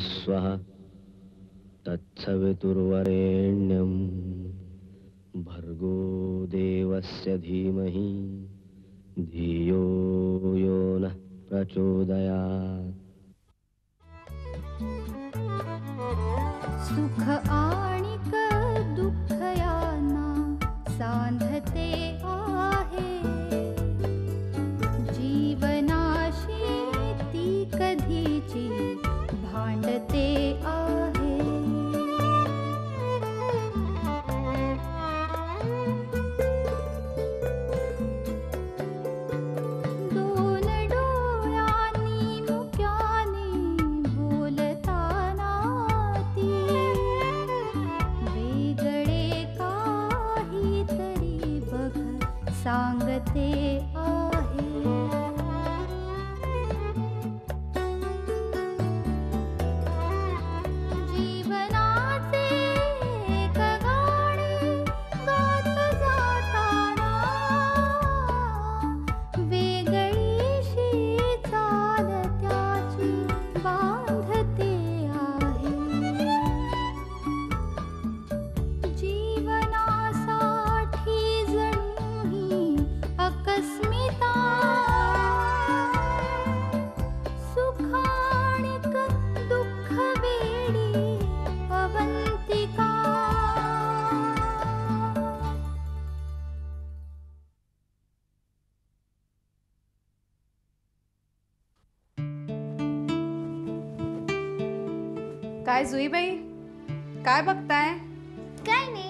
स्वः तत्सवितुर्वरेण्यं भर्गो देवस्य धीमहि धियो यो नः प्रचोदयात्। सुख आणिक दुःख यांना सांधते आहे, जीवनाशी ती कधीची भांडते आहे। दोन डोळ्यांनी मुक्याने बोलताना ती वेगळे काहीतरी बघ सांगते आहे। जीवनाचे एक गाणे गात जाताना वेगळीशी चाल त्याची बांधते आहे। जीवनासाठी जणू ही अकस्मिता, सुखाणिक दुःख वेडी अवंतिका। काय जुईबाई, काय बघताय? काय नाही,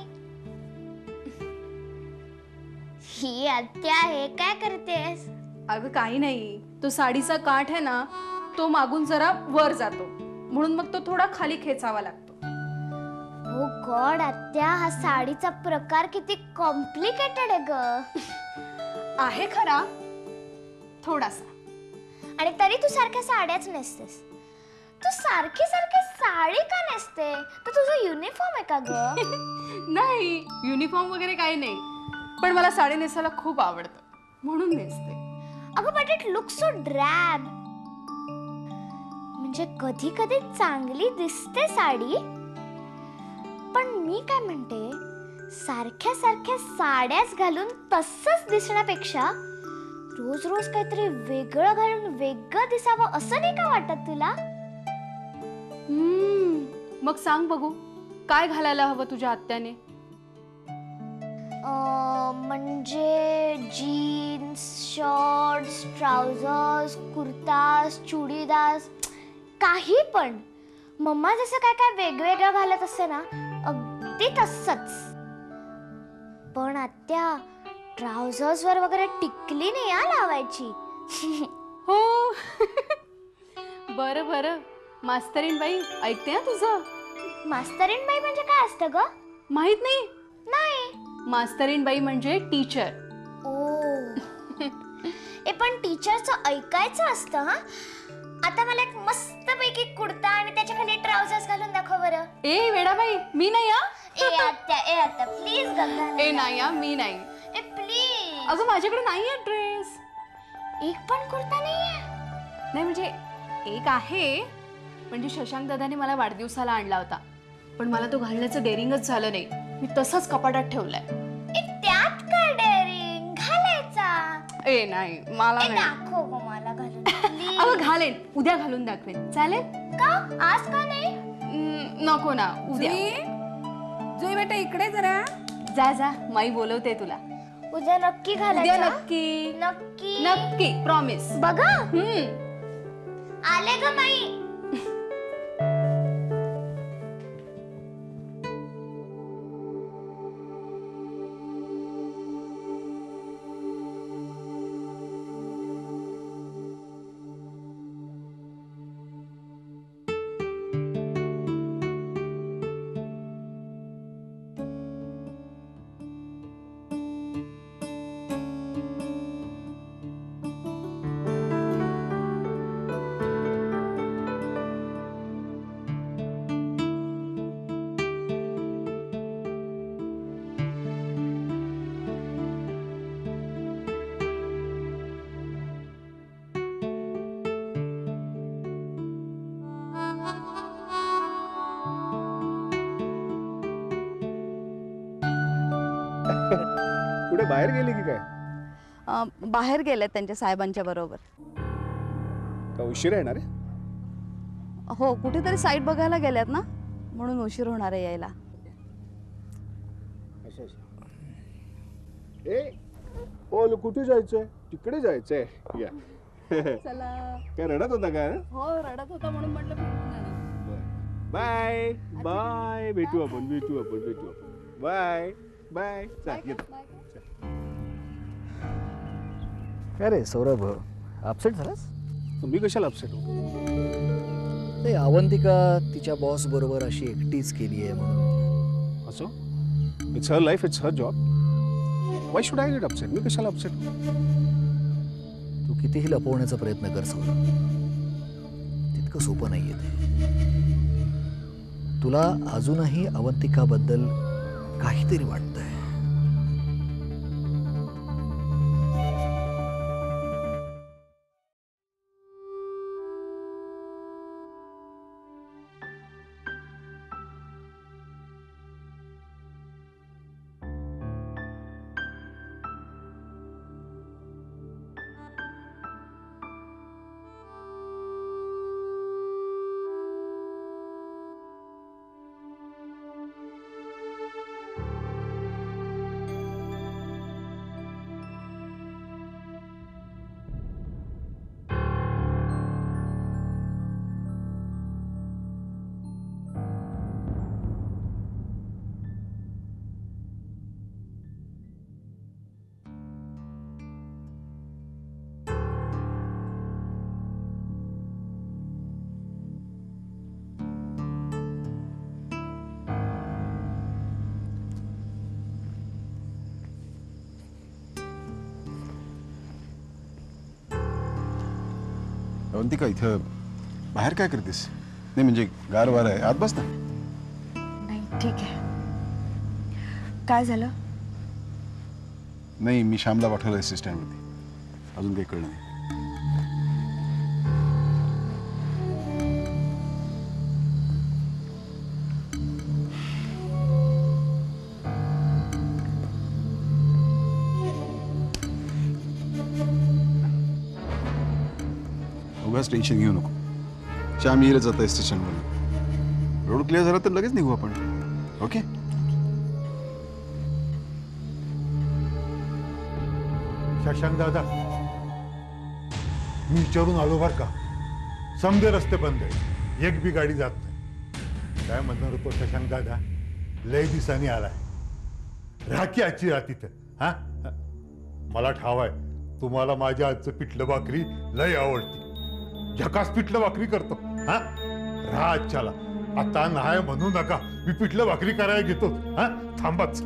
ही आत्या आहे, काय करतेस? अगं काही नाही, तो साडीचा काठ आहे ना, तो मागून जरा वर जातो, म्हणून मग तो थोडा खाली खेचावा लागतो। ओ गॉड आत्या, हा साडीचा प्रकार किती कॉम्प्लिकेटेड आहे ग। आहे खरा थोडासा, आणि तरी तू सारख्या साड्याच नेसतेस। तू सारखी सारखी साडी का नेसते? तर तुझा युनिफॉर्म आहे का ग? नाही, युनिफॉर्म वगैरे काही नाही, पण मला साडी नेसायला खूप आवडतं म्हणून नेसते। अगं बट इट लुक्स सो ड्रॅब। म्हणजे कधी कधी चांगली दिसते साडी, पण मी काय म्हणते, सारख्या सारख्या साड्याच घालून तसंच दिसण्यापेक्षा रोज रोज काहीतरी वेगळं घालून वेगळं दिसावं असं नाही का वाटत तुला? मग सांग बघू, काय घालायला हवं तुझ्या आत्याने? म्हणजे जीन्स, शॉर्ट्स, ट्राउझर्स, कुर्तास, चुडीदास, काही पण। मम्मा जसं काय काय वेगवेगळं घालत असते ना, अगदी तसंच। पण आत्या, ट्राउझर्स वर वगैरे टिकली नाही या लावायची। हो बरं बरं, मास्तरीन बाई ऐकते ना तुझं। मास्तरीन बाई म्हणजे काय असतं ग? माहित नाही? नाही। मास्तरीन बाई म्हणजे टीचर। ओ ए, पण टीचरचं ऐकायचं असतं हा। आता मला एक मस्तपैकी कुर्ता आणि त्याच्या खाली ट्राउझर्स घालून दाखव बरं। ए वेडाबाई, मी नाही हा। ए आत्या प्लीज गंगा। ए नाही हा, मी नाही। ए प्लीज। अगं माझ्याकडे नाहीये ड्रेस। एक पण कुर्ता नाहीये? नाही म्हणजे एक आहे, म्हणजे शशांक दादाने मला वाढदिवसाला आणला होता, पण मला तो घालण्याचं डेअरिंगच झालं नाही, मी तसंच कपाटात ठेवलाय। ए त्यात काय डेअरिंग, घालायचा। ए नाही, मला नाही। दाखव गं मला घालून प्लीज। अगं घालेन, उद्या घालून दाखवेन, चालेल का? आज का नाही? नको ना, उद्या। जुई बेटा इकडे जरा। जा जा, माई बोलवते तुला। उद्या नक्की उद्या घालायचा? नक्की नक्की नक्की, प्रॉमिस। बघा आले ग माई। बाहेर गेली की काय? बाहेर गेलेत त्यांच्या साहेबांच्या बरोबर. का उशीर येणार आहे? हो, कुठेतरी साईट बघायला गेल्यात ना, म्हणून उशीर होणार आहे यायला. ओ कुठे जायचंय? तिकडे जायचंय. या. चला. काय रडत होता का? हो, रडत होता म्हणून म्हटलं फिरून येणार. Bye bye. भेटू आपण. Bye bye. काय रे सौरभ, अपसेट झालास? मी कशाला अपसेट हो? ते अवंतिका तिच्या बॉस बरोबर अशी एकटीच केली आहे म्हणून. असो, it's her life, it's her job. Why should I get upset? मी कशाला अपसेट? तू कितीही लपवण्याचा प्रयत्न कर सौरभ, तितकं सोपं नाहीये ते. तुला अजूनही अवंतिकाबद्दल काहीतरी वाटतंय. अवंतिका, इथं बाहेर काय करतेस? नाही म्हणजे गार वारा आहे, आत बस ना. नाही, ठीक आहे. काय झालं? नाही, मी श्यामला पाठवलं एस स्टँडवरती. अजून काही कळलं नाही. उगाच टेन्शन घेऊ नको. श्याम येईलच आता स्टेशनवर. रोड क्लिअर झाला तर लगेच निघू आपण. ओके? शशांक दादा, मी विचारून आलो बर का. समजे रस्ते बंद आहे, एक बी गाडी जात नाही. काय म्हणणार होतो शशांक दादा, लय दिवसांनी आलाय, राहा की आजची रात इथं. हा, मला ठाव आहे तुम्हाला माझ्या आजचं पिठलं भाकरी लय आवडती. झकास पिठलं भाकरी करतो. हा, राहा आजच्याला. आता नाही म्हणू नका, मी पिठलं भाकरी करायला घेतो. हा, थांबाच.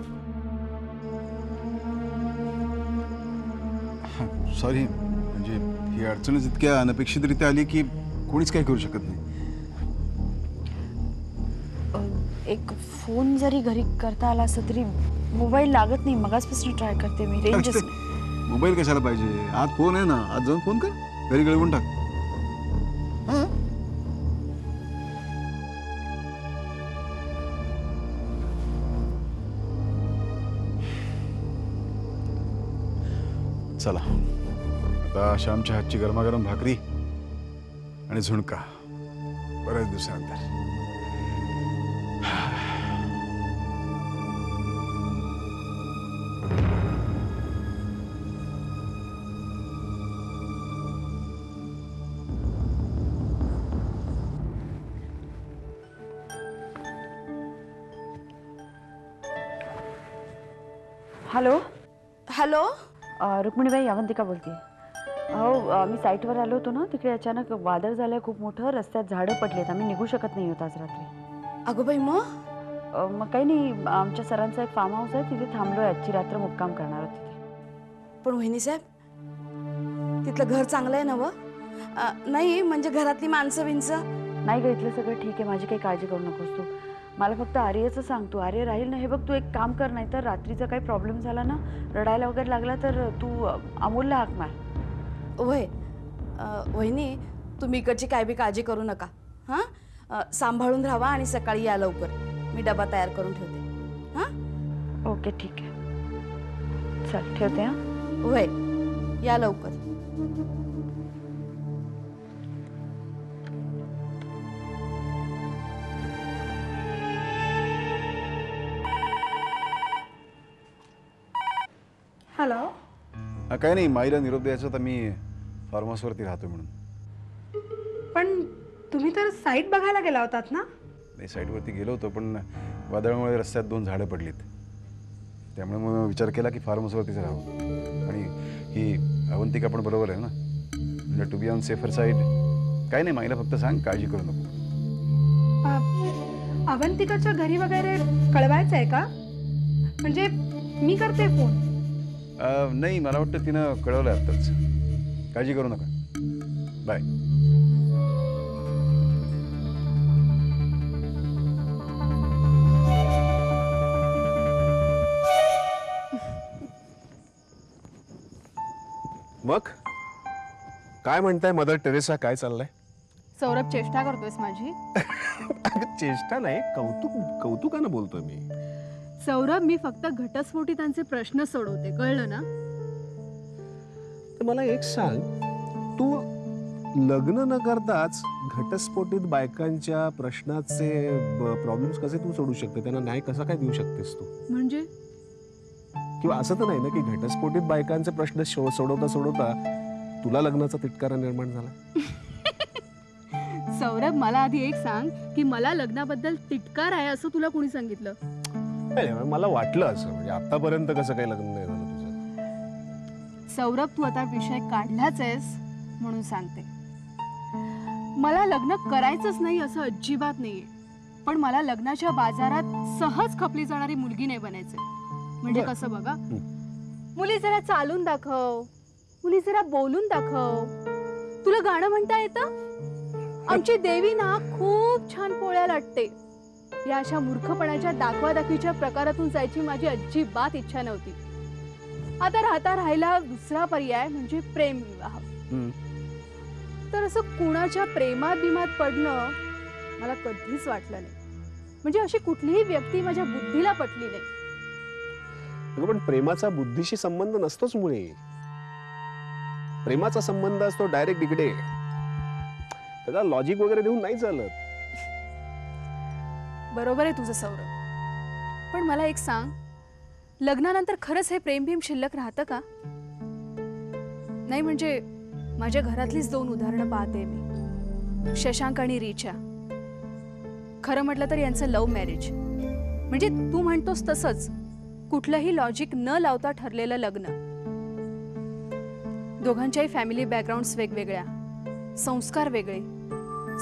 सॉरी, म्हणजे ही अडचणच इतक्या अनपेक्षितरित्या आली की कोणीच काही करू शकत नाही. एक फोन जरी घरी करता आला असता तरी मोबाईल लागत नाही. मगाचपासून ट्राय करते मी, रेंजच नाही. मोबाईल कशाला पाहिजे? आज फोन आहे ना, आज जाऊन फोन कर, घरी गळवून टाक. चला, आता श्यामच्या हातची गरमागरम भाकरी आणि झुणका बऱ्याच दिवसानंतर. हॅलो हॅलो, रुक्मिणीबाई, अवंतिका बोलते. हो, मी साईटवर आलो होतो ना, तिकडे अचानक वादळ झालंय खूप मोठं. रस्त्यात झाडं पडलेत, आम्ही निघू शकत नाही होत आज रात्री. अगं बाई, मग काही नाही, आमच्या सरांचा एक फार्म हाऊस आहे, तिथे थांबलोय. आजची रात्र मुक्काम करणार आहोत तिथे. पण वहिनी साहेब, तिथलं घर चांगलं आहे ना? व नाही म्हणजे घरातली माणसं बिनसं? नाही ग, इथलं सगळं ठीक आहे, माझी काही काळजी करू नकोस तू. मला फक्त आर्यचं सांग, तू आर्य राहील ना. हे बघ, तू एक काम कर, नाही तर रात्रीचा काही प्रॉब्लेम झाला ना, रडायला वगैरे लागला तर तू अमोलला हाक मार. वय वहिनी, तुम्ही इकडची काय बी काळजी करू नका. हां, सांभाळून राहा आणि सकाळी या लवकर. मी डबा तयार करून ठेवते. हां, ओके, ठीक आहे. चल ठेवते हां. होय, या लवकर. हा, काही नाही, माईला निरोप द्यायचा तर मी फार्म हाऊसवरती राहतोय म्हणून. पण तुम्ही तर साईट बघायला गेला होतात ना? नाही, साईटवरती गेलो होतो, पण वादळामुळे रस्त्यात 2 झाडं पडलीत. त्यामुळे मग विचार केला की फार्म हाऊसवरतीच राहावं. आणि ही अवंतिका पण बरोबर आहे ना, म्हणजे to be on safer side. काही नाही, माईला फक्त सांग काळजी करू नको. अवंतिकाच्या घरी वगैरे कळवायचं आहे का? म्हणजे मी करते फोन. नाही, मला वाटतं तिनं कळवलं आत्ताच. काळजी करू नका. बाय. मग काय म्हणताय मदर टेरेसा, काय चाललंय? सौरभ, चेष्टा करतोयस माझी? चेष्टा नाही, कौतुकानं बोलतोय मी. सौरभ, मी फक्त घटस्फोटितांचे प्रश्न सोडवते, कळलं ना? तर मला एक सांग, तू लग्न न करताच घटस्फोटित बायकांच्या प्रश्नाचे प्रॉब्लेम्स कसे तू सोडू शकते, त्यांना न्याय कसा काय देऊ शकतेस तू? म्हणजे किंवा असं तर नाही ना की घटस्फोटित बायकांचे प्रश्न सोडवता सोडवता तुला लग्नाचा तिटकारा निर्माण झाला? सौरभ, मला आधी एक सांग की मला लग्नाबद्दल तिटकार आहे असं तुला कोणी सांगितलं? मला वाटलं असं, म्हणजे आतापर्यंत कसं काही लग्न नाही झालं तुझं? सौरभ, तू आता विषय काढलाच आहेस म्हणून सांगते. मला लग्न करायचंच नाही असं अजिबात नाहीये, पण मला लग्नाच्या बाजारात सहज खपली जाणारी मुलगी नाही बनायचे. म्हणजे कसं बघा, मुली जरा चालून दाखव, मुली जरा बोलून दाखव. तुला गाणं म्हणता येतं? आमची देवी ना खूप छान पोळ्या लाटते. या अशा मूर्खपणाच्या दाखवादाखवीच्या प्रकारातून जायची माझी अजिबात इच्छा नव्हती. आता राहिला दुसरा पर्याय म्हणजे प्रेम विवाह. तर असं कुणाच्या प्रेमात बिमात पडणं मला कधीच वाटलं नाही. म्हणजे अशी कुठलीही व्यक्ती माझ्या बुद्धीला पटली नाही. पण प्रेमाचा बुद्धीशी संबंध नसतोच मुळे. प्रेमाचा संबंध असतो डायरेक्ट इकडे, त्याला लॉजिक वगैरे देऊन नाही चालत. बरोबर आहे तुझं सौरभ, पण मला एक सांग, लग्नानंतर खरंच हे प्रेम भीम शिल्लक राहतं का? नाही, म्हणजे माझ्या घरातलीच 2 उदाहरणं पाहते मी, शशांक आणि रीचा. खरं म्हटलं तर यांचं लव्ह मॅरेज, म्हणजे तू म्हणतोस तसंच कुठलंही लॉजिक न लावता ठरलेलं लग्न. दोघांच्याही फॅमिली बॅकग्राऊंड्स वेगवेगळ्या, संस्कार वेगळे,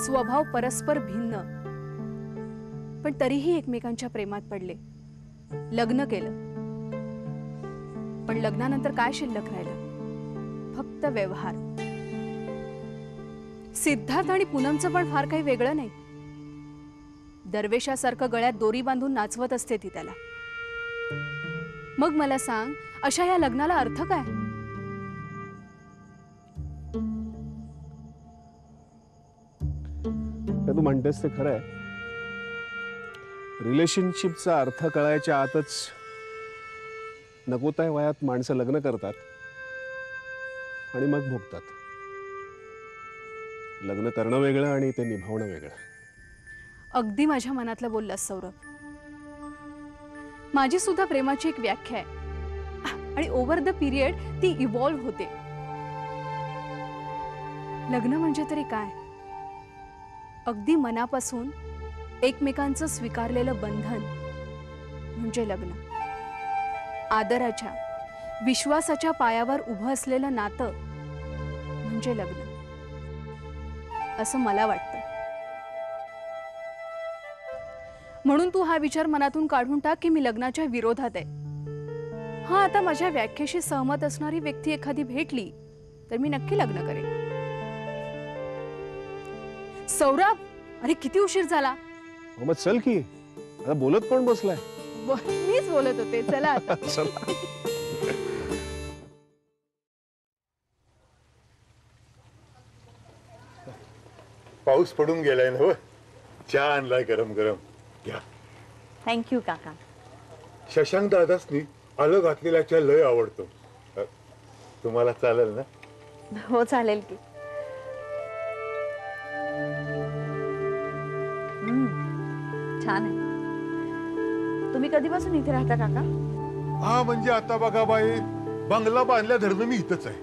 स्वभाव परस्पर भिन्न, पण तरीही एकमेकांच्या प्रेमात पडले, लग्न केलं. पण लग्नानंतर काय शिल्लक राहिलं? फक्त व्यवहार. सिद्धार्थ आणि पूनमचं पण फार काही वेगळं नाही. दरवेशासारखं गळ्यात दोरी बांधून नाचवत असते ती त्याला. मग मला सांग, अशा या लग्नाला अर्थ काय? तू म्हणतेस ते खरं आहे. रिलेशनशिपचा अर्थ कळायच्या आतच नको त्या वयात माणसं लग्न करतात आणि मग भोगतात. लग्न करणं वेगळं आणि ते निभावणं वेगळं. अगदी माझ्या मनातलं बोललास सौरभ. माझी सुद्धा प्रेमाची एक व्याख्या आहे आणि ओव्हर द पिरियड ती इव्हॉल्व्ह होते. लग्न म्हणजे तरी काय? अगदी मनापासून एकमेकांचं स्वीकारलेलं बंधन म्हणजे लग्न. आदराच्या, विश्वासाच्या पायावर उभं असलेलं नातं म्हणजे लग्न, असं मला वाटतं. म्हणून तू हा विचार मनातून काढून टाक की मी लग्नाच्या विरोधात आहे. हा, आता माझ्या व्याख्येशी सहमत असणारी व्यक्ती एखादी भेटली तर मी नक्की लग्न करेन. सौरभ, अरे किती उशीर झाला. मग चल की, आता बोलत कोण बसलाय? मीच बोलत होते. चला आता. चला. पाऊस पडून गेलाय ना. चहा आणलाय गरम गरम, घ्या. थँक्यू काका. शशांक दादासनी आलं घातलेल्याच्या लय आवडतो. तुम्हाला चालेल ना? हो चालेल की. छान आहे. तुम्ही कधीपासून इथे राहता काका? हा म्हणजे आता बघा बाई, बंगला बांधल्या धरणं मी इथंच आहे.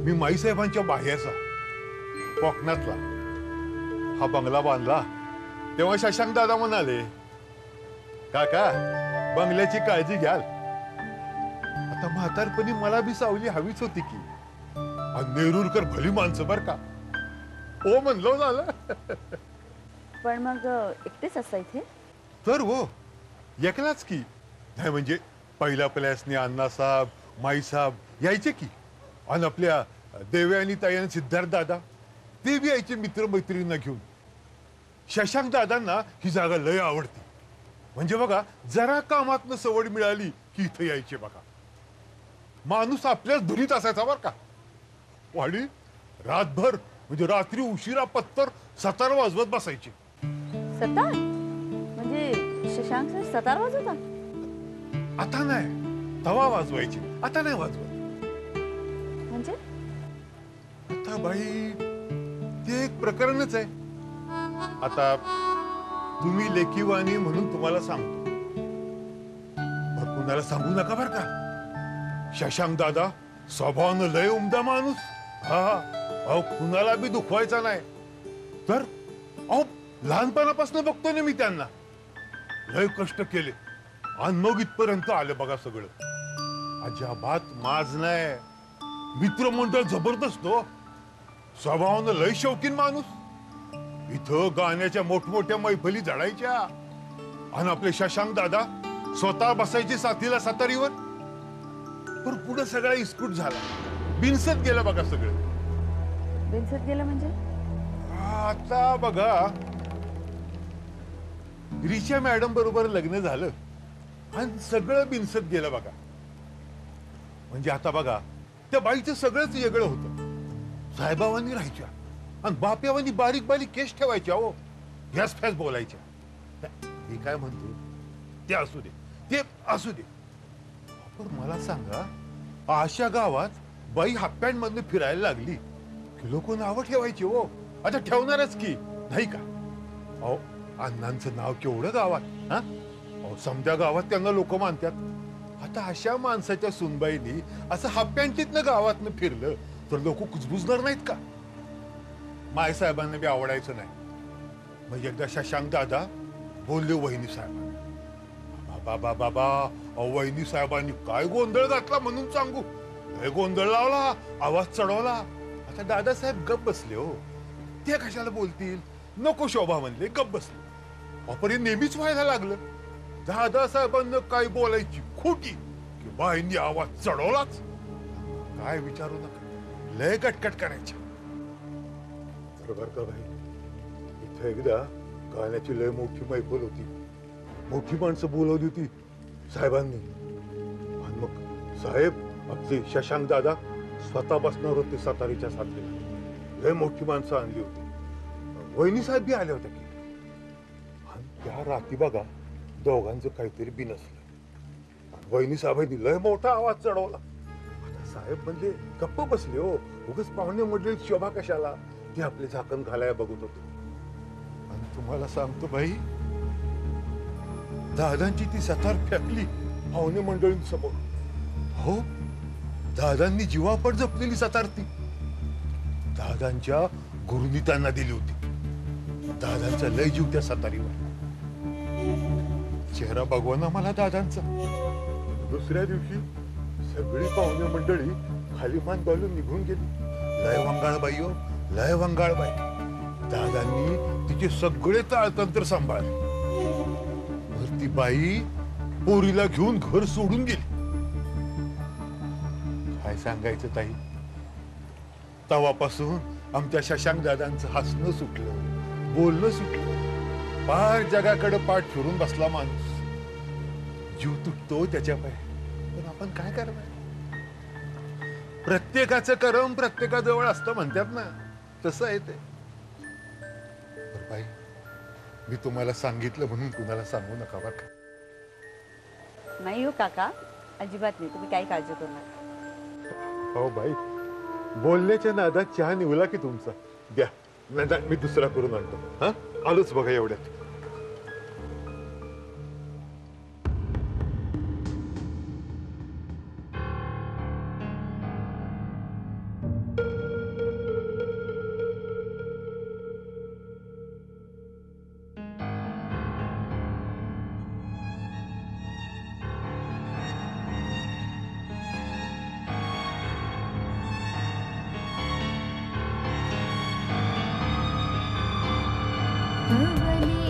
मी माईसाहेबांच्या बाह्याचा कोकणातला हा बंगला बांधला तेव्हा शशांक दादा म्हणाले, काका बंगल्याची काळजी घ्याल. आता म्हातारपणी मला बी सावली हवीच होती की. नेरुरकर भली माणसं बर का. हो म्हणलो झालं. पण मग एकटेच असता इथे? तर हो एकलाच की. नाही म्हणजे पहिल्या प्लॅसने अण्णासाहेब माईसाहेब यायचे की. आणि आपल्या देवे आणि ताई आणि सिद्धार्थ दादा ते बी यायचे मित्रमैत्रिणींना घेऊन. शशांक दादांना ही जागा लय आवडती. म्हणजे बघा जरा कामातनं सवड मिळाली की इथं यायचे बघा. माणूस आपल्याच धुनीत असायचा बर का. वाडी रातभर म्हणजे रात्री उशिरा पत्तर सतार वाजवत बसायचे. सतार म्हणजे शशांक सर सतार वाजवता? आता नाही, तवा वाजवायची, आता नाही वाजवत. म्हणजे आता बाई ते एक प्रकरणच आहे. आता तुम्ही लेखीवाणी म्हणून तुम्हाला सांगतो, पण कुणाला सांगू नका बर का. शशांक दादा स्वभावानं लय उमदा माणूस. हा अहो कुणाला बी दुखवायचा नाही. तर अहो लहानपणापासून बघतो ना मी त्यांना. लय कष्ट केले आणि मग इथपर्यंत आले बघा सगळं. अजिबात माज नाही. मित्रमंडळ जबरदस्त हो. स्वभावानं लय शौकीन माणूस. इथं गाण्याच्या मोठमोठ्या मैफली जडायच्या आणि आपले शशांक दादा स्वतः बसायचे साथीला सतारीवर. पण पुढे सगळा इस्कूट झाला. बिनसत गेलं बघा सगळं. बिनसत गेलं म्हणजे? आता बघा रिचा मॅडम बरोबर लग्न झालं आणि सगळं बिनसत गेलं बघा. म्हणजे आता बघा त्या बाईचं सगळंच वेगळं होतं. साहेबावांनी राहायच्या आणि बाप्यावांनी बारीक बारीक केस ठेवायच्या. हो गॅस फॅस बोलायच्या. मी काय म्हणतो ते असू दे, ते असू दे. पण मला सांगा अशा गावात बाई हाफ पॅन्ट मधून फिरायला लागली की लोक नावं ठेवायची. हो आता ठेवणारच की नाही का. अहो अण्णांचं नाव केवढं गावात. हा अहो समध्या गावात त्यांना लोक मानतात. आता अशा माणसाच्या सुनबाईनी असं हाफ पॅन्टीतनं गावातनं फिरलं तर लोक कुजबुजणार नाहीत का. मायसाहेबांना बी आवडायचं नाही. मग एकदा शशांक दादा बोलले वहिनी साहेबांना, बाबा बाबा वहिनी साहेबांनी काय गोंधळ घातला म्हणून सांगू. हे गोंधळ लावला, आवाज चढवला. आता दादासाहेब गप बसले. हो ते कशाला बोलतील, नको शोभा म्हणले, गप बसले. ऑपरे नेहमीच व्हायला लागलं. दादासाहेबांना काय बोलायची खोटी की बाईंनी आवाज चढवलाच. काय विचारू नका, लय कटकट करायच्या. बरोबर का भाई. इथे एकदा गाण्याची लय मोठी मैफल होती. मोठी माणसं बोलवली होती साहेबांनी. आणि मग साहेब आपले शशांक दादा स्वतः बसणार होते सतारीच्या साथीला. लय मोठी माणसं आणली होती. वहिनी साहेब बी आल्या होत्या की. आणि त्या रात्री बघा दोघांचं काहीतरी बिनसलं. वहिनी साहेबांनी लय मोठा आवाज चढवला. आता साहेब म्हणजे गप्प बसले. हो उगाच पाहुणे मंडळी शोभा कशाला, ते आपले झाकण घालायला बघत होते. आणि तुम्हाला सांगतो भाई दादांची ती सतार फेकली पाहुणे मंडळींसमोर. हो दादांनी जीवापट जपलेली सतार ती दादांच्या गुरुनी त्यांना दिली होती. दादांचा लय जीव त्या सतारीवर. चेहरा बघवाना मला दादांचा. दुसऱ्या दिवशी सगळी पाहुणे मंडळी खाली मान घालून निघून गेली. लय वंगाळबाई हो, लय वंगाळबाई. दादांनी तिचे सगळे ताळतंत्र सांभाळले. ती बाई पोरीला घेऊन घर सोडून गेली. काय सांगायचं ताई. तेव्हापासून आमच्या शशांक दादांचं हसणं सुटलं, बोलणं सुटलं. पार जगाकडे पाठ फिरून बसला माणूस. जीव तुटतो त्याच्या पाय. पण आपण काय करणार. प्रत्येकाचं करम प्रत्येकाजवळ असतं म्हणतात ना, तसं आहे ते. बाई मी तुम्हाला सांगितलं म्हणून कुणाला सांगू नका बरं का. नाही हो काका, अजिबात नाही, तुम्ही काही काळजी करू नका. हो बाई, बोलण्याच्या नादात चहा निवला की तुमचा. द्या, नाही मी दुसरा करून आणतो. हा, आलोच बघा एवढ्यात. अवले